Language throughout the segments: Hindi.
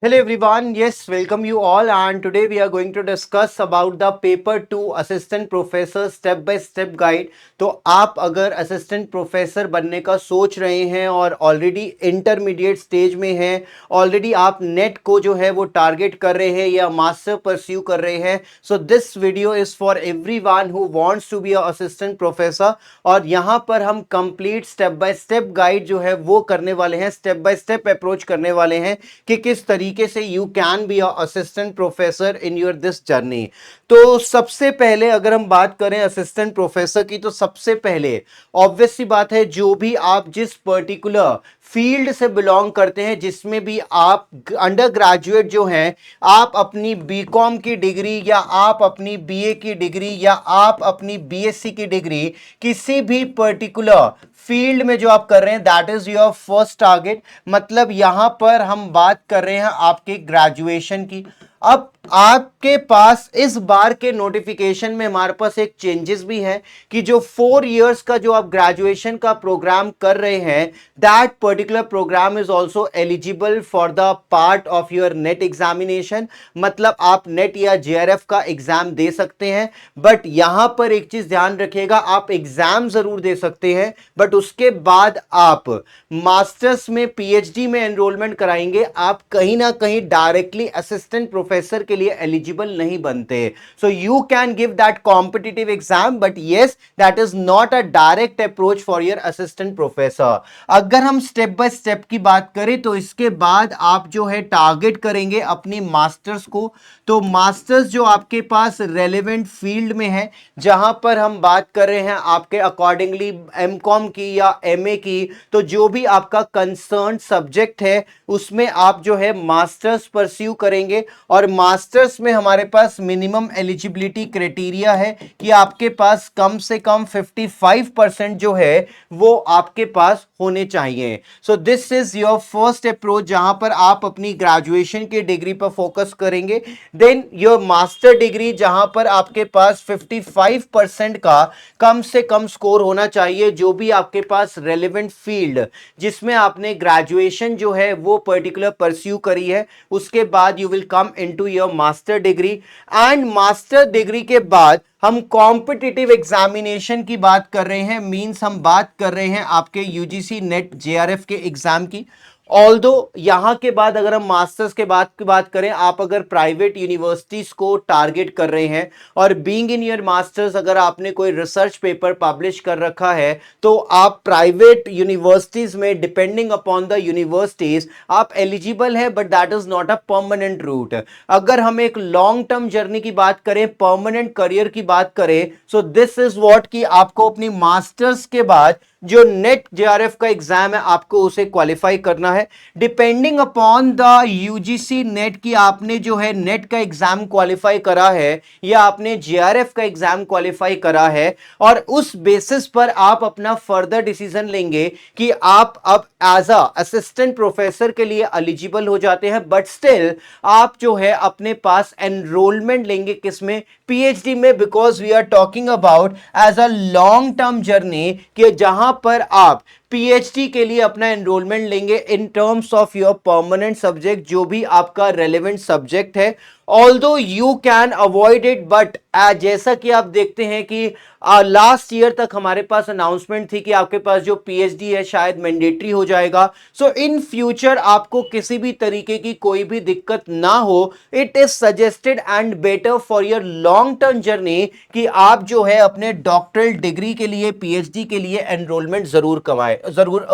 Hello everyone, yes, welcome you all, and today we are going to discuss about the paper 2 assistant professor step by step guide। तो आप अगर असिस्टेंट प्रोफेसर बनने का सोच रहे हैं और ऑलरेडी इंटरमीडिएट स्टेज में हैं, ऑलरेडी आप नेट को जो है वो टारगेट कर रहे हैं या मास्टर परस्यू कर रहे हैं, so this video is for everyone who wants to be a assistant professor. और यहाँ पर हम complete step by step guide जो है वो करने वाले हैं, स्टेप बाय स्टेप अप्रोच करने वाले हैं कि किस तरीके से you can be a assistant professor in your this journey. तो सबसे पहले अगर हम बात करें असिस्टेंट प्रोफेसर की, तो सबसे पहले ऑब्वियस सी बात है, जो भी आप जिस पर्टिकुलर फील्ड से बिलोंग करते हैं, जिसमें भी आप अंडर ग्रेजुएट जो हैं, आप अपनी बीकॉम की डिग्री या आप अपनी बीए की डिग्री या आप अपनी बीएससी की डिग्री किसी भी पर्टिकुलर फील्ड में जो आप कर रहे हैं, that is your first target. मतलब यहां पर हम बात कर रहे हैं आपके ग्रेजुएशन की। अब आपके पास इस बार के नोटिफिकेशन में हमारे पास एक चेंजेस भी है कि जो 4 इयर्स का जो आप ग्रेजुएशन का प्रोग्राम कर रहे हैं, that particular program is also eligible for the part of your NET examination. मतलब आप नेट या जेआरएफ का एग्जाम दे सकते हैं, बट यहां पर एक चीज ध्यान रखिएगा, आप एग्जाम जरूर दे सकते हैं, बट उसके बाद आप मास्टर्स में पीएचडी में एनरोलमेंट कराएंगे, आप कहीं ना कहीं डायरेक्टली असिस्टेंट प्रोफेसर के लिए एलिजिबल नहीं बनते। So you can give that competitive exam, but yes, that is not a direct approach for your assistant professor. अगर हम स्टेप बाय स्टेप की बात करें, तो इसके बाद आप जो है टारगेट करेंगे अपनी मास्टर्स को। तो मास्टर्स जो आपके पास रेलेवेंट फील्ड में है, जहां पर हम बात कर रहे हैं आपके अकॉर्डिंगली एमकॉम की या एमए की, तो जो भी आपका कंसर्न सब्जेक्ट है उसमें आप जो है मास्टर्स परस्यू करेंगे। और मास्टर्स में हमारे पास मिनिमम एलिजिबिलिटी क्राइटेरिया है कि आपके पास कम से कम 55% जो है वो आपके पास होने चाहिए। So this is your first approach, जहां पर आप अपनी ग्रेजुएशन की डिग्री पर फोकस करेंगे। देन योर मास्टर डिग्री, जहां पर आपके पास 55% का कम से कम स्कोर होना चाहिए, जो भी आपके पास रेलेवेंट फील्ड जिसमें आपने ग्रेजुएशन जो है वो पर्टिकुलर परस्यू करी है, उसके बाद you will come into your master degree. And master degree के बाद हम कॉम्पिटिटिव एग्जामिनेशन की बात कर रहे हैं, मींस हम बात कर रहे हैं आपके यूजीसी नेट जेआरएफ के एग्जाम की। ऑल्दो यहां के बाद अगर हम मास्टर्स के बाद की बात करें, आप अगर प्राइवेट यूनिवर्सिटीज को टारगेट कर रहे हैं और बीइंग इन योर मास्टर्स अगर आपने कोई रिसर्च पेपर पब्लिश कर रखा है, तो आप प्राइवेट यूनिवर्सिटीज में डिपेंडिंग अपॉन द यूनिवर्सिटीज आप एलिजिबल है, but that is not a permanent route. अगर हम एक लॉन्ग टर्म जर्नी की बात करें, परमानेंट करियर की बात करें, सो दिस इज व्हाट कि आपको अपनी मास्टर्स के बाद जो नेट जेआरएफ का एग्जाम है आपको उसे क्वालिफाई करना है। Depending upon the UGC net की आपने जो है नेट का एग्जाम क्वालिफाई करा है या आपने जेआरएफ का एग्जाम क्वालिफाई करा है, और उस बेसिस पर आप अपना फर्दर डिसीजन लेंगे कि आप अब एज अ असिस्टेंट प्रोफेसर के लिए एलिजिबल हो जाते हैं। बट स्टिल आप जो है अपने पास एनरोलमेंट लेंगे किसमें? पीएचडी में, because we are talking about as a long term journey, कि जहां पर आप पीएचडी के लिए अपना एनरोलमेंट लेंगे in terms of your permanent subject, जो भी आपका रेलेवेंट सब्जेक्ट है। Although you can avoid it, but जैसा कि आप देखते हैं कि लास्ट ईयर तक हमारे पास अनाउंसमेंट थी कि आपके पास जो पीएचडी है शायद मैंडेटरी हो जाएगा। सो इन फ्यूचर आपको किसी भी तरीके की कोई भी दिक्कत ना हो, it is suggested and better for your long term journey कि आप जो है अपने डॉक्टरल डिग्री के लिए, पीएचडी के लिए एनरोलमेंट जरूर कमाए, जरूर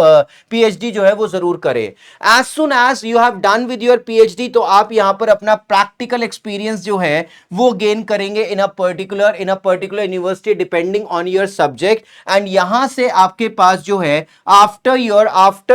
पीएचडी जो है वो जरूर करें। As soon as you have done with your PhD, तो आप यहां पर अपना प्रैक्टिकल एक्सपीरियंस जो है वो गेन करेंगे in a particular university depending on your subject. And यहां से आपके पास जो है आफ्टर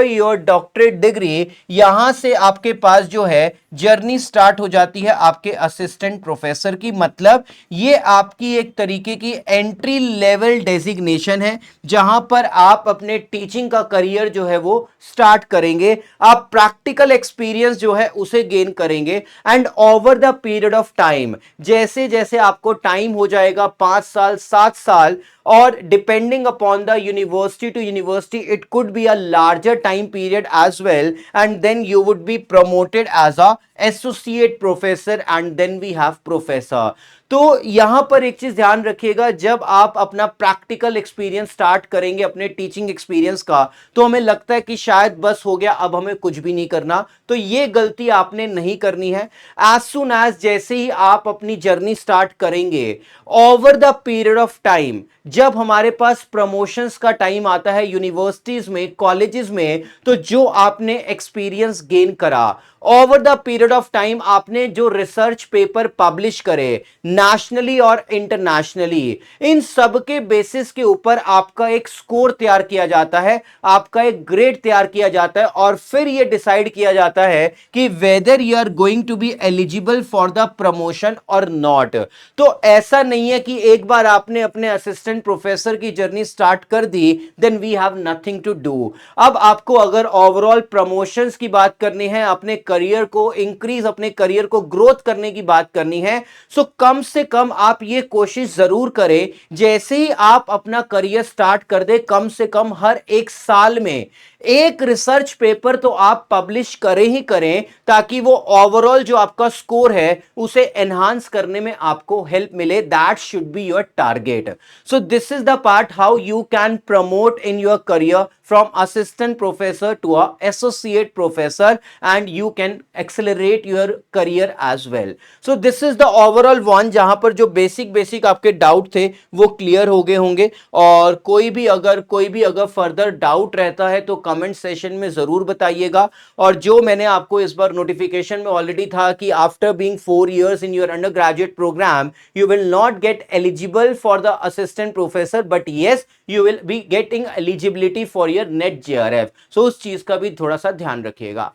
योर डॉक्टरेट डिग्री, यहां से आपके पास जो है जर्नी स्टार्ट हो जाती है आपके असिस्टेंट प्रोफेसर की। मतलब ये आपकी एक तरीके की एंट्री लेवल डेजिग्नेशन है, जहां पर आप अपने टीचिंग का करियर जो है वो स्टार्ट करेंगे। आप प्रैक्टिकल एक्सपीरियंस जो है उसे गेन करेंगे, and over the period of time, जैसे जैसे आपको टाइम हो जाएगा 5 साल 7 साल, और depending upon the university to university it could be a larger time period as well, and then you would be promoted as a associate professor and then we have professor. तो यहां पर एक चीज ध्यान रखिएगा, जब आप अपना प्रैक्टिकल एक्सपीरियंस स्टार्ट करेंगे अपने टीचिंग एक्सपीरियंस का, तो हमें लगता है कि शायद बस हो गया, अब हमें कुछ भी नहीं करना। तो ये गलती आपने नहीं करनी है। एज सुन एज जैसे ही आप अपनी जर्नी स्टार्ट करेंगे, over the period of time, जब हमारे पास प्रमोशंस का टाइम आता है यूनिवर्सिटीज में, कॉलेजेस में, तो जो आपने एक्सपीरियंस गेन करा over the period of time, आपने जो रिसर्च पेपर पब्लिश करे नेशनली और इंटरनेशनली, इन सब के बेसिस के ऊपर आपका एक स्कोर तैयार किया जाता है, आपका एक ग्रेड तैयार किया जाता है, और फिर यह डिसाइड किया जाता है कि whether you are going to be eligible for the promotion और नॉट। तो ऐसा नहीं है कि एक बार आपने अपने असिस्टेंट प्रोफेसर की जर्नी स्टार्ट कर दी then we have nothing to do. अब आपको अगर ओवरऑल प्रमोशंस की बात करनी है, अपने करियर को इंक्रीज, अपने करियर को ग्रोथ करने की बात करनी है, सो कम से कम आप ये कोशिश जरूर करें, जैसे ही आप अपना करियर स्टार्ट कर दे, कम से कम हर एक साल में एक रिसर्च पेपर तो आप पब्लिश करें ही करें, ताकि वो ओवरऑल जो आपका स्कोर है उसे एनहांस करने में आपको हेल्प मिले। That should be your target. So this is the part how you can promote in your career from assistant professor to a associate professor, and you can accelerate your career as well. So this is the overall one, जहां पर जो बेसिक आपके डाउट थे वो क्लियर हो गए होंगे। और कोई भी अगर फर्दर डाउट रहता है तो कमेंट सेशन में जरूर बताइएगा। और जो मैंने आपको इस बार नोटिफिकेशन में ऑलरेडी था कि after being 4 years in your undergraduate program you will not get eligible for the assistant professor, but yes you will be getting eligibility for your NET JRF। So उस चीज का भी थोड़ा सा ध्यान रखिएगा।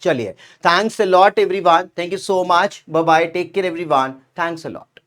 चलिए, thanks a lot everyone, thank you so much, bye bye, take care everyone, thanks a lot.